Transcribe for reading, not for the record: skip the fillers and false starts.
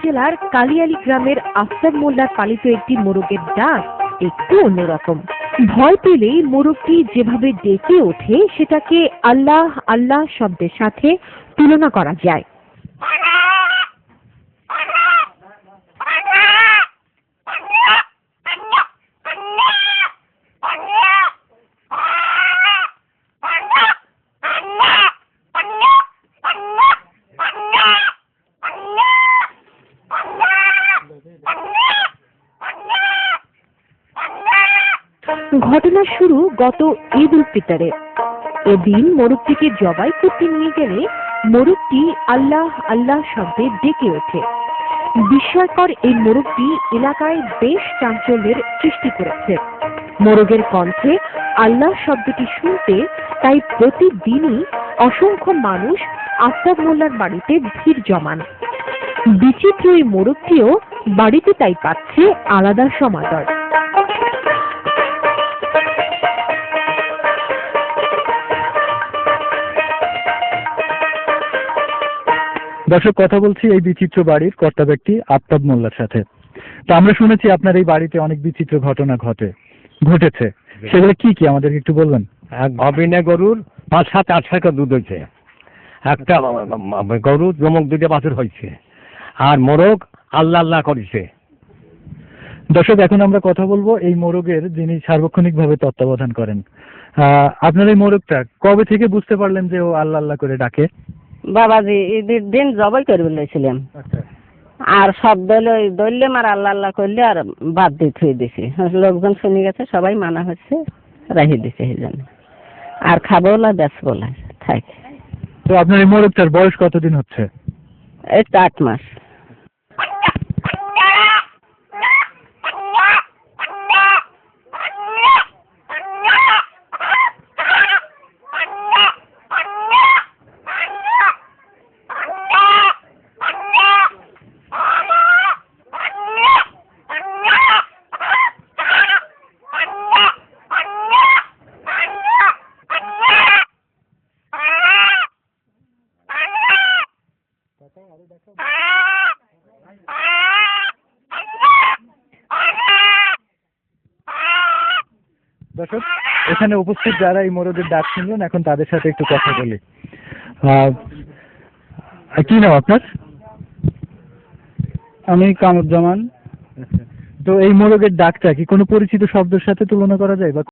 জেলার কালিয়ালী গ্রামের আফতাব মোল্লার পালিত একটি মোরগের ডাক একটু অন্যরকম। ভয় পেলেই মোরগটি যেভাবে ডেকে ওঠে সেটাকে আল্লাহ আল্লাহ শব্দের সাথে তুলনা করা যায়। ঘটনা শুরু গত ঈদ উল ফিতরে। এদিন মোরগটিকে জবাই করতে নিয়ে গেলে মোরগটি আল্লাহ আল্লাহ শব্দে ডেকে ওঠে। বিস্ময়কর এই মোরগটি এলাকায় বেশ চাঞ্চল্যের সৃষ্টি করেছে। মোরগের কণ্ঠে আল্লাহ শব্দটি শুনতে তাই প্রতিদিনই অসংখ্য মানুষ আফতাব মোল্লার বাড়িতে ভিড় জমান। বিচিত্র এই মোরগটিও বাড়িতে তাই পাচ্ছে আলাদা সমাদর। দর্শক, কথা বলছি এই বিচিত্র বাড়ির কর্তা ব্যক্তি আফতাব মোল্লার সাথে। তো আমরা শুনেছি আপনার এই বাড়িতে অনেক বিচিত্র ঘটনা ঘটেছে, সেগুলো কি কি আমাদেরকে একটু বলবেন? এক অবিনে গরুর ৫-৭-৮ টাকা দুধ হয়েছে, একটা গরু জমক 2টা বাছুর হয়েছে, আর মোরগ আল্লাহ আল্লাহ করেছে। দর্শক, এখন আমরা কথা বলবো এই মোরগের যিনি সার্বক্ষণিকভাবে তত্ত্বাবধান করেন। আপনার এই মোরগটা কবে থেকে বুঝতে পারলেন যে ও আল্লাহ আল্লাহ করে ডাকে? বাবাজি ঈদের দিন জবাই করে বলেছিলাম, আর সব দইলাম আর আল্লাহ আল্লাহ করলে আর বাদ দিয়ে থুয়ে দিছি। লোকজন শুনে গেছে, সবাই মানা হচ্ছে, রাখি দিছে এই জন্য। আর খাবো না বেচবো না থাকে। তো আপনার এই মোরগটার বয়স কতদিন হচ্ছে? এই তো 8 মাস। দর্শক, এখানে উপস্থিত যারা এই মোরগের ডাক শুনলেন, এখন তাদের সাথে একটু কথা বলি। কি নাম আপনার? আমি কামরুজ্জামান। তো এই মোরগের ডাকটা কি কোনো পরিচিত শব্দের সাথে তুলনা করা যায় বা